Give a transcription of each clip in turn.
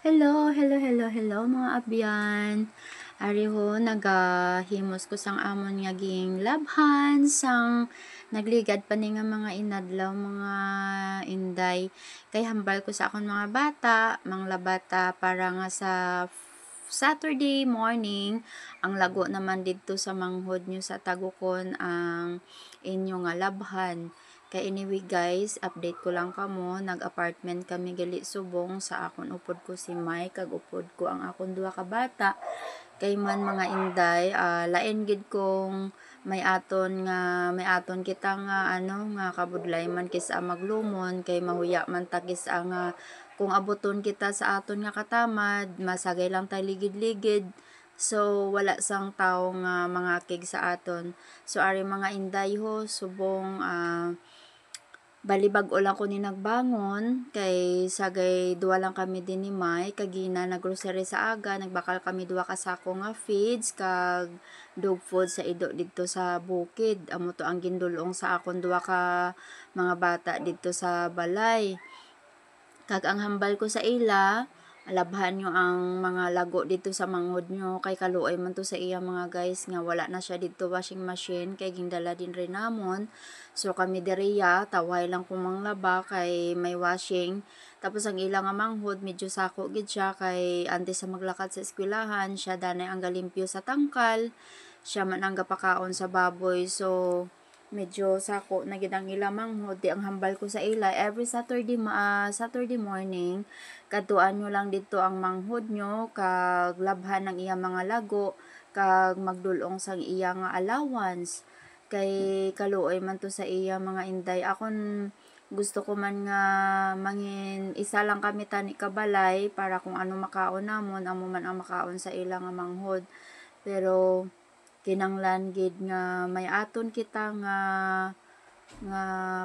Hello, hello, hello, hello mga abyan. Ari ho, nagahimos ko sang amon nga ging labhan, sang nagligad pa ni nga mga inadlaw, mga inday. Kay hambal ko sa akon mga bata, mga bata para nga sa Saturday morning, ang lago naman dito sa manghod nyo sa Tagukon ang inyo nga labhan. Kaya anyway guys, update ko lang kamo, nag-apartment kami gali subong sa akon upod ko si Mike, kag upod ko ang akon duha ka bata. Kay man mga inday, lain gid kong may aton kita nga nga kabudlay man kisa maglumon kay mahuya man ta kisa nga kung abuton kita sa aton nga katamad, masagay lang tay ligid-ligid. So wala sang tawo nga mga kig sa aton. So ari mga inday ho subong balibag o lang ko ni nagbangon kay sagay duwa lang kami din ni Mai kagina naggrocery sa aga nagbakal kami duwa ka sako nga feeds kag dog food sa ido didto sa bukid amo to ang gindulong sa akon duwa ka mga bata didto sa balay kag ang hambal ko sa ila labhan nyo ang mga lago dito sa manghod nyo kay kaluoy man to sa iya mga guys nga wala na siya dito washing machine kay gindala din rin namon. So kami diriya tawhay lang kumang laba kay may washing. Tapos ang ilang nga manghod medyo sako gid siya kay antes sa maglakad sa eskwelahan siya danay ang galimpyo sa tangkal. Siya man ang gapakaon sa baboy. So medyo sako na gid ang ila manghod di ang hambal ko sa ila every Saturday morning katuan nyo lang dito ang manghod nyo kag labhan ng iya mga lago kag magdulong sang iya nga allowance kay kaluoy man to sa iya mga inday akon gusto ko man nga mangin isa lang kami tani kabalay para kung ano makaon namon amo man ang makaon sa ila nga manghod pero kinanglan gid nga may aton kita nga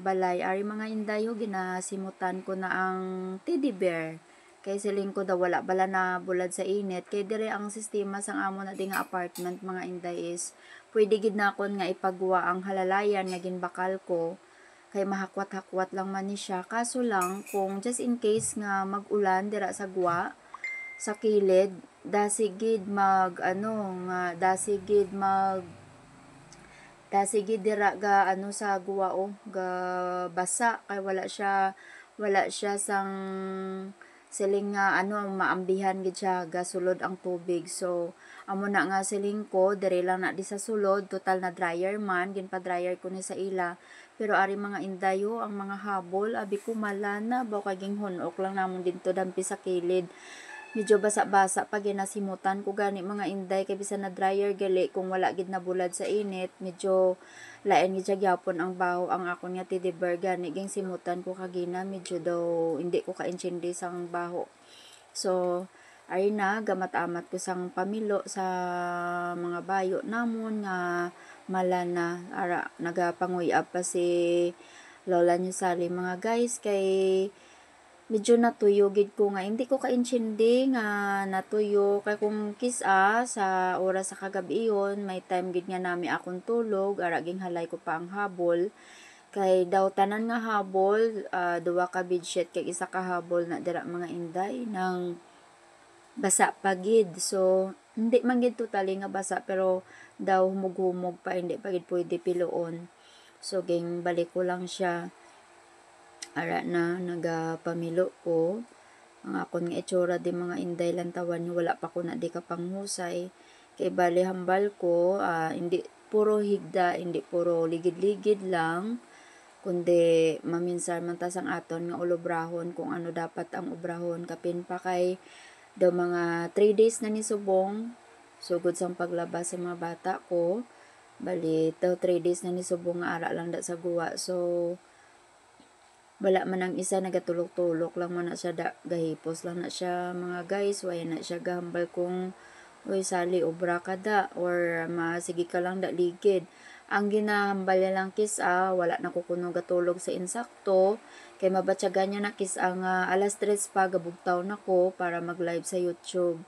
balay ari mga inday ho ginasimutan ko na ang teddy bear kay siling ko daw wala bala na bulad sa init kay dire ang sistema sang amo na di nga apartment mga inday is pwede gid na kon nga ipagwa ang halalayan nga ginbakal ko kay mahakwat-hakwat lang man ni siya kaso lang kung just in case nga mag-ulan dira sa gwa sa kilid dasigid dasigid dira ga sa guwao ga basa kay wala siya sang siling nga maambihan gid siya ga sulod ang tubig so amo na nga siling ko dire lang na di sa sulod total na dryer man ginpa dryer ko ni sa ila pero ari mga indayo ang mga habol abi ko malana ba kaging hunok lang namon dito dampi sa kilid medyo basa-basa pa ginasimutan ko gani mga inday kay bisan na dryer gali kung wala gid na bulad sa init medyo lain gid siya gyapon ang baho ang akon nga teddy bear gani ging simutan ko kagina medyo daw hindi ko kaintsindi sang baho so ay na gamat-amat ko sang pamilo sa mga bayo namon nga malana ara nagapanguyab pa si Lola niyo Sally mga guys kay medyo natuyo gid ko nga hindi ko kaintsindi nga natuyo kay kung kisa sa oras sa kagabi yon may time gid nga nami akong tulog ara ging halay ko pa ang habol kay daw tanan nga habol duwa ka bedsheet kay isa ka habol na dira mga inday nang basa pa gid so hindi man gid totally nga basa pero daw humog-humog pa hindi pa gid pwede piluon so ging balik ko lang siya ara na nagapamilo ko ang akon nga itsura di mga inday lantawan nyo wala pa ko na di ka panghusay kay bali hambal ko hindi puro higda hindi puro ligid-ligid lang kundi maminsan man tas ang aton nga ulobrahon kung ano dapat ang obrahon kapin pa kay daw mga 3 days na ni subong sugod sang paglabas sa mga bata ko bali daw 3 days na ni subong nga ara lang da sa guwa so wala man ang isa nagatulok-tulok lang man na siya gahipos lang na siya mga guys wala na siya gahambal kung uy Sally obra ka da or masigi ka lang da ligid ang ginahambal niya lang wala na ko kuno gatulog sa insakto kay mabatyagan niya na ang alas 3 pa gabugtaw na ko para mag live sa YouTube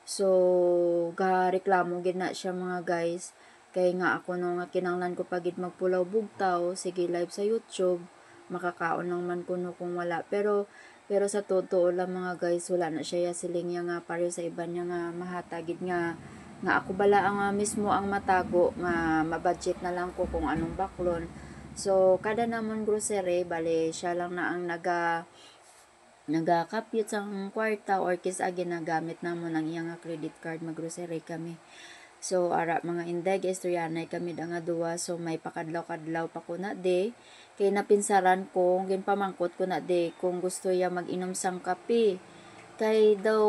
so gareklamo gid na siya mga guys kay nga ako no nga kinanglan ko pagid magpulaw bugtaw sige live sa YouTube makakaon lang man kuno kung wala pero Pero sa totoo lang mga guys, wala na siya siling nga pareho sa iba niya nga mahatagid nga ako bala ang mismo ang matago nga mabudget na lang ko kung anong baklon. So kada namon grocery bale siya lang na ang nagakapit sa kwarta or kisa ginagamit namon ang iyang credit card maggrocery kami. So ara mga inday istoryanay kami da nga duwa, so may pakadlaw-kadlaw pa ko na de kay napinsaran ko ginpamangkot ko na de kung gusto ya mag-inom sang kape. Kay daw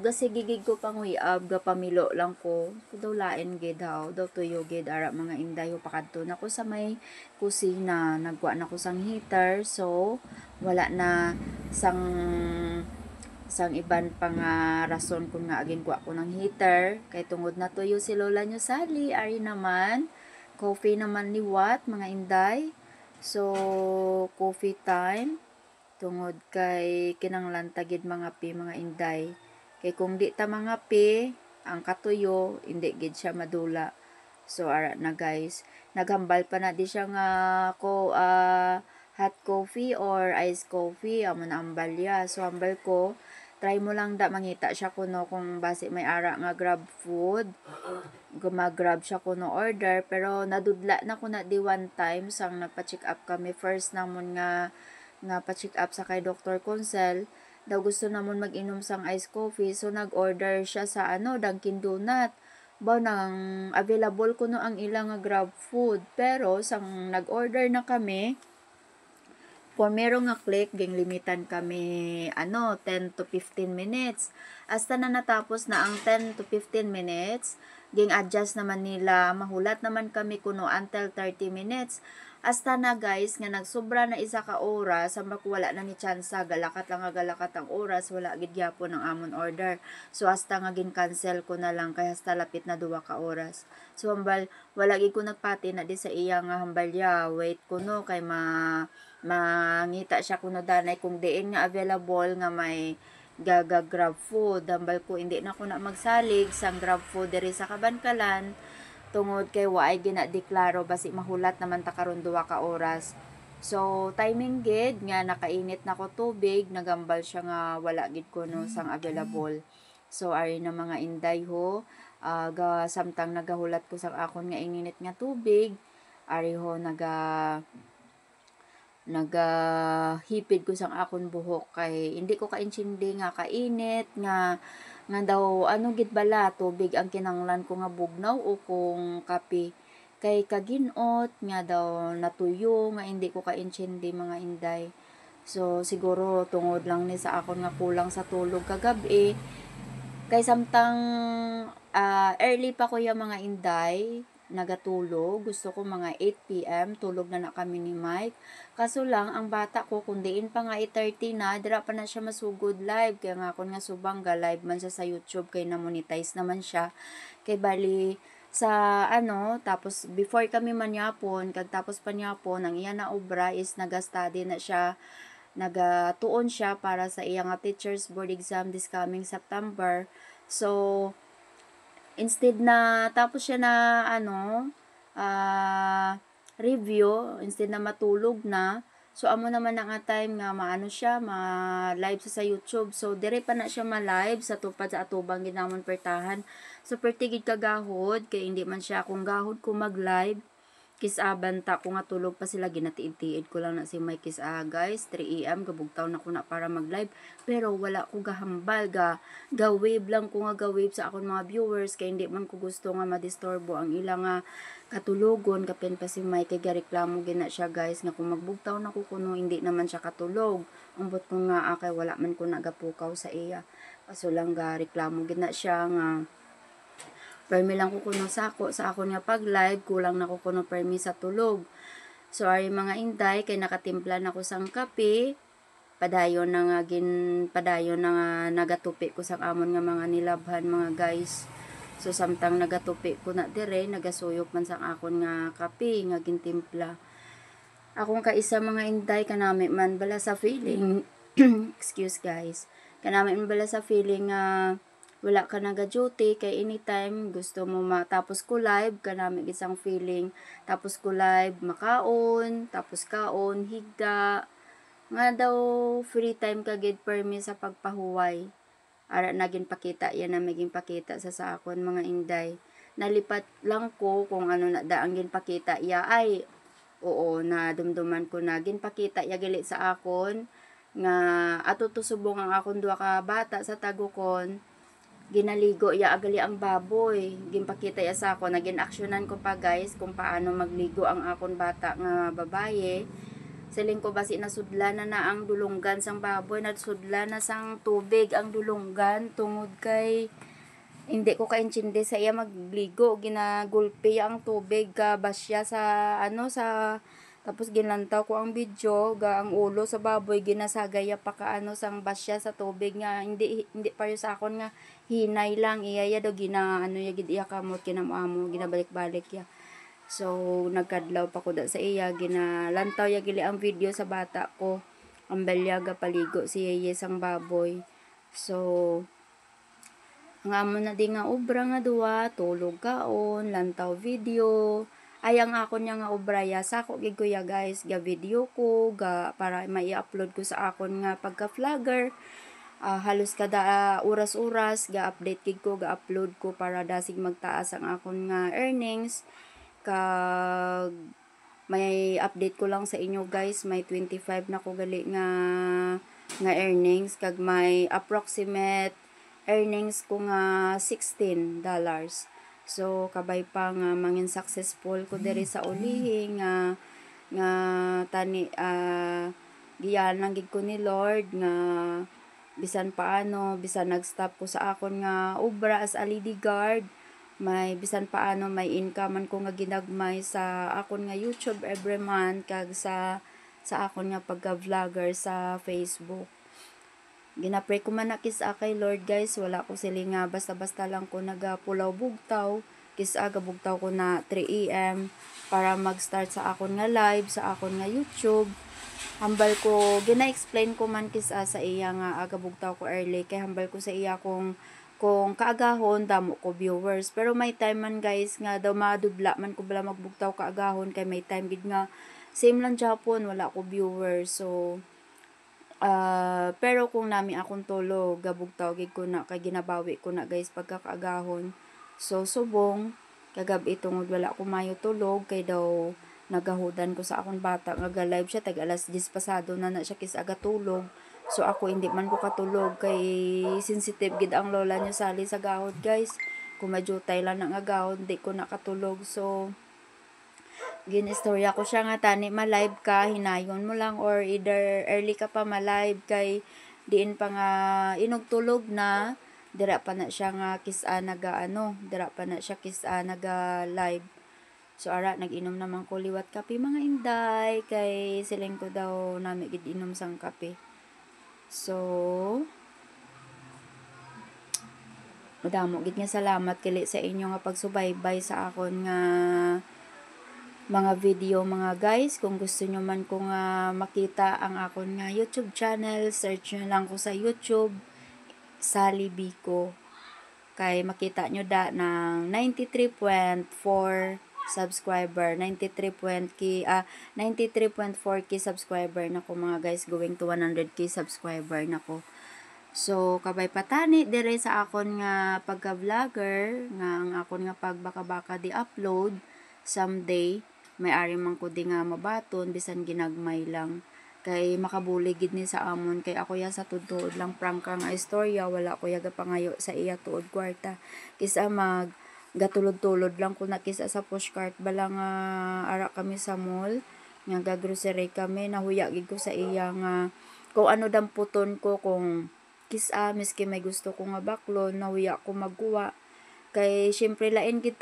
gasigigig ko panguyab ga pamilo lang ko. Daw lain gid daw tuyo gid ara mga inday ho pakadto na ko sa may kusina. Nagwa na ko sang heater, so wala na sang iban pang rason kung nga agin ko ng heater kay tungod na tuyo si lola nyo Sally ari naman coffee naman liwat mga inday, so coffee time tungod kay kinanglan tagid mga pi mga inday kay kung di ta mga pi ang katuyo hindi gid siya madula. So ara na guys, naghambal pa na di siya nga hot coffee or iced coffee amo na ambal ya. So ambal ko try mo lang da mangita siya kuno kung base may ara nga grab food gumagrab siya kuno order, pero nadudla na ko na di one time sang nagpa-check up kami first namon nga pa-check up sa kay Dr. Consel daw gusto namon mag-inom sang iced coffee, so nag-order siya sa Dunkin Donut ba nang available kuno ang ilang nga grab food, pero sang nag-order na kami kung meron nga click, ging limitan kami 10 to 15 minutes. Hasta na natapos na ang 10 to 15 minutes, ging adjust naman nila, mahulat naman kami kuno until 30 minutes. Hasta na guys, nga nagsobra na isa ka oras, samba ko wala na ni tsansa, galakat ang oras, wala gid gyapon ang amon order. So hasta nga gin-cancel ko na lang, kay hasta lapit na 2 ka oras. So hambal, wala gid ko nagpati na di sa iyang hambalya, wait kuno kay mangita siya kuno danay kung diin nga available nga may grab food. Dambal ko hindi na ko na magsalig sang grab food diri sa Kabankalan tungod kay waay gina-deklaro basi mahulat naman ta karon 2 ka oras. So timing gid nga nakainit na ko tubig, nagambal siya nga wala gid kuno sang available. So ari na mga inday ho, samtang nagahulat ko sang akon nga ininit nga tubig, ari ho nagahipid ko sang akon buhok kay hindi ko kaintindi nga kainit nga daw gid bala tubig ang kinanglan ko nga bugnaw o kung kape, kay kaginot nga daw natuyo nga hindi ko kaintindi mga inday. So siguro tungod lang ni sa akon nga kulang sa tulog kagabi kay samtang early pa ko ya mga inday nagatulog, gusto ko mga 8 PM tulog na kami ni Mike. Kaso lang ang bata ko kung diin pa nga 8:30 na dira pa na siya masugod live, kaya nga kon nga subang ga live man siya sa YouTube kay na monetize naman siya. Kay bali sa tapos before kami manyapon kag tapos panyapon ang iya na obra is naga-study na siya, nagatuon siya para sa iyang teachers board exam this coming September. So instead na tapos siya na review, instead na matulog na, so amo naman na nga time nga siya ma-live sa YouTube. So dire pa na siya ma-live sa tupad sa atubang ginamon pertahan. So pertigid kagahod kay hindi man siya kung gahod ko mag-live banta ko nga tulog pa sila, ginatiid-tiid ko lang na si Mike guys 3 AM gabugtaw na ko na para mag-live, pero wala ko gahambal ga-wave lang ko nga ga-wave sa akon mga viewers kay hindi man ko gusto nga madisturbo ang ilang katulogon. Kapin pa si Mike kay gareklamo gina siya guys nga kung magbugtaw na ko kuno hindi naman siya katulog, umbot ko nga kay wala man ko nagapukaw sa iya, kaso lang gareklamo gina siya nga permi lang ko kuno sa akon nga pag live, kulang na ko kuno permi sa tulog. So ari mga inday kay nakatimpla na ko sang kape, padayon na nga nagatupi ko sang amon nga mga nilabhan mga guys. So samtang nagatupi ko na dire, nagasuyop man sang akon nga kape nga gintimpla. Akong kaisa mga inday kanami man bala sa feeling excuse guys, kanami man bala sa feeling wala ka naga-duty kay anytime gusto mo matapos ko live kanami isang feeling tapos ko live makaon tapos kaon higda nga daw free time ka gid permi sa pagpahuway. Ara naging pakita yan na maging pakita sa akon mga inday. Nalipat lang ko kung ano na daang ginpakita iya ay oo na dumduman ko na ginpakita ya gali sa akon nga ato to subong ang akon duha ka bata sa tagukon ginaligo ya agali ang baboy ginpakita ya sa akon nagin aksyonan ko pa guys kung paano magligo ang akon bata nga babaye. Siling ko basi nasudla na ang dulunggan sang baboy, nasudla na sang tubig ang dulunggan tungod kay hindi ko kaintindi sa iya magligo, ginagulpi ang tubig ka basya sa ano sa tapos ginlantaw ko ang video ga ang ulo sa baboy ginasagaya pa kaano sang basya sa tubig nga hindi payo sa akon nga hinay lang iya do gina ano ya gid iya kamot kinamamo ginabalik-balik ya. So, nagkadlaw pa ko da sa iya, ginalantaw ya gili ang video sa bata ko. Ang balyaga paligo si Yeye sang baboy. So, nga mo na di nga obra nga duwa, tulog kaon, lantaw video. Ay ang ako niya nga obra ya, sako gid ko ya guys, ga video ko, ga para mai-upload ko sa akon nga pagka-vlogger. Halos kada oras-oras ga update gid ko, ga upload ko para dasig magtaas ang akon nga earnings. Kag may update ko lang sa inyo guys, may 25 na ko gali nga earnings kag may approximate earnings ko nga $16. So kabay pa nga mangin successful ko diri sa ulihi nga tani giyan lang gid ko ni Lord nga bisan paano bisan nag-stop ko sa akon nga obra as a lady guard may bisan paano may income man ko nga ginagmay sa akon nga YouTube every month kag sa akon nga pagka-vlogger sa Facebook. Ginapray ko man na kisa kay Lord guys, wala ko siling nga basta-basta lang ko nagapulaw bugtaw, kisa gabugtaw ko na 3 AM para mag-start sa akon nga live sa akon nga YouTube. Hambal ko gina-explain ko man kisa sa iya nga agabugtaw ko early kay hambal ko sa iya kung kaagahon damo ko viewers pero may time man guys nga daw madudla man ko bala magbugtaw kaagahon kay may time gid nga same lang Japon wala ko viewers so pero kung nami akong tulog gabugtaw gid ko na kay ginabawi ko na guys pagkakaagahon so subong kagabi tungod wala ko mayo tulog kay daw nagahudan ko sa akong bata nga live siya tag alas 10 pasado na siya kis aga tulog. So ako hindi man ko katulog kay sensitive gid ang lola niya sali sa gahod guys. Kung majutay lang ang gahod di ko nakatulog. So ginistorya ko siya nga tani ma-live ka hinayon mo lang or either early ka pa ma-live kay diin pa nga inugtulog na dira pa na siya nga kisa naga dira pa na siya kisa naga live. So ara nag-inom naman ko liwat kape mga inday kay siling ko daw nami gid inom sang kape. So, madamo gid nga salamat kili sa inyo nga pagsubaybay sa akon nga mga video mga guys. Kung gusto nyo man ko nga makita ang akon nga YouTube channel, search nyo lang ko sa YouTube, Sally Bico. Kay makita nyo da ng 93.4 subscriber, 93.4k subscriber na ko mga guys, going to 100k subscriber na ko. So kabay patani dire sa akon nga pagka-vlogger nga ang akon nga pagbaka-baka di upload someday may ari man ko di nga mabaton bisan ginagmay lang kay makabuli gid ni sa amon kay ako ya sa tudtod lang prank nga istorya wala ko yaga pangayo sa iya tuod kwarta kisa mag gatulod-tulod lang ko na kisa sa pushcart bala nga ara kami sa mall nga gagrocery kami nahuya gid ko sa iya nga kung ano damputon ko kung kisa miski may gusto ko nga baklon nahuya ko magkuha kay syempre lain gid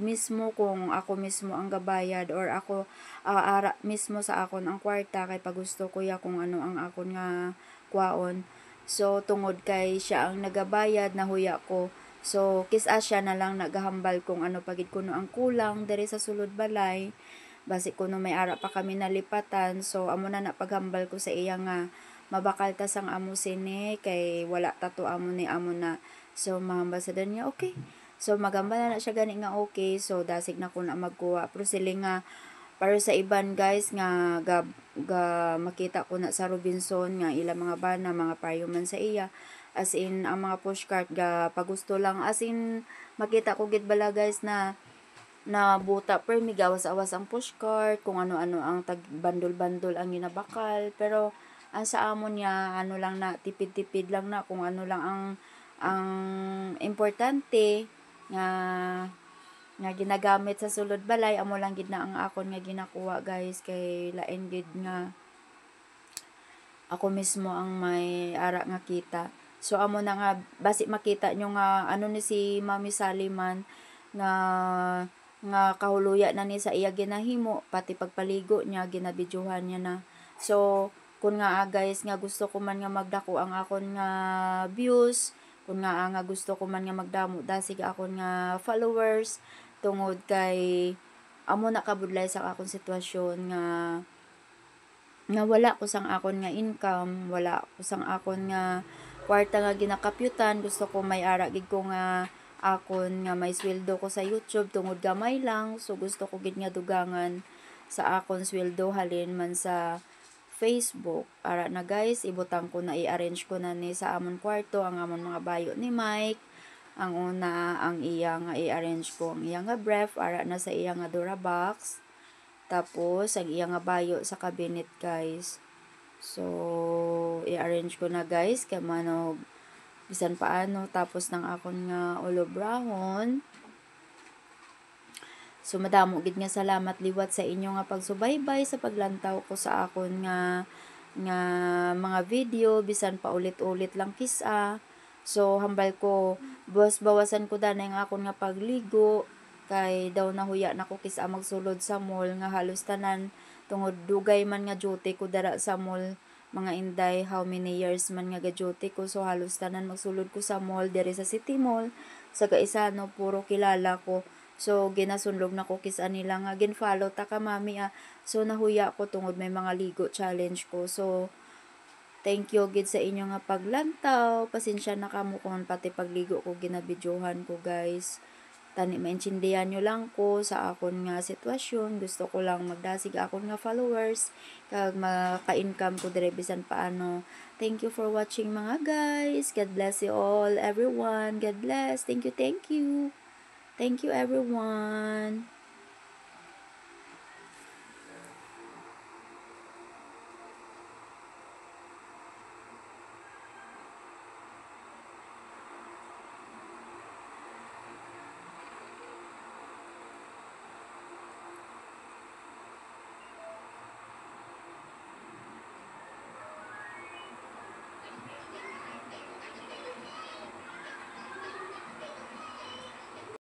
mismo kung ako mismo ang gabayad or ako ara mismo sa akon ang kwarta kay pagusto ko ya kung ano ang akon nga kwaon so tungod kay siya ang nagabayad nahuya ko. So, kisa siya na lang naghahambal kung ano pagid kuno ang kulang diri sa sulod balay. Basi kuno may ara pa kami nalipatan. So, amo na napaghambal ko sa iya nga mabakal ta sang amo sini kay wala tato amo ni amo na. So, mahambal sa niya, okay. So, magambal na siya gani nga okay. So, dasig na ko na magkuha. Pero sila nga para sa iban guys nga ga makita ko na sa Robinson nga ilang mga bana mga payo man sa iya, as in ang mga pushcart ga pagusto lang, as in makita ko gid bala guys na buta per migawas-awas ang pushcart, kung ano-ano ang tag bandol-bandol ang ginabakal, pero ang sa amon niya ano lang na tipid-tipid lang na, kung ano lang ang importante nga ginagamit sa sulod balay amo lang gid na ang akon nga ginakuha guys, kay lain gid nga ako mismo ang may ara nga kita. So amo na nga basi makita nyo nga ano ni si Mami Saliman nga kahuluya na ni sa iya ginahimo, pati pagpaligo niya ginabidyohan niya na. So kun nga guys nga gusto ko man nga magdako ang akon nga views, kun nga gusto ko man nga magdamo dasig akon nga followers, tungod kay amo na kabudlay sa akong sitwasyon nga wala ko sang akon nga income, wala ko sang akon nga kwarta nga ginakapyutan. Gusto ko may ara gid ko nga akon nga may sweldo ko sa YouTube, tungod gamay lang, so gusto ko gid nga dugangan sa akon sweldo halin man sa Facebook. Ara na guys, ibutang ko na, i-arrange ko na ni sa amon kwarto ang amon mga bayo ni Mike. Ang una, ang iya nga i-arrange ko ang iya nga brief, ara na sa iya nga Dura box. Tapos, ang iya nga bayo sa cabinet guys. So, i-arrange ko na guys, kay mano, bisan paano, tapos ng akon nga ulobrahon. So, madamo gid nga salamat liwat sa inyo nga pagsubaybay sa paglantaw ko sa akon nga mga video, bisan pa ulit-ulit lang kisa. So, hambal ko, bawasan ko danay nga akon nga pagligo, kay daw nahuya na ko kisa magsulod sa mall, nga halos tanan, tungod dugay man nga duty ko dara sa mall, mga inday, how many years man nga ga-duty ko, so halos tanan magsulod ko sa mall, diri sa City Mall, sa Gaisano, puro kilala ko. So, ginasunlog na ko kisa nila nga, ginfollow ta ka mami So, nahuya ko tungod may mga ligo challenge ko. So, thank you gid sa inyo nga paglantaw. Pasensya na kamo kung pati pagligo ko ginabidyohan ko guys. Tani maintindihan nyo lang ko sa akon nga sitwasyon. Gusto ko lang magdasig akon nga followers, kag maka-income ko dire bisan paano. Thank you for watching mga guys. God bless you all, everyone. God bless. Thank you, thank you. Thank you everyone.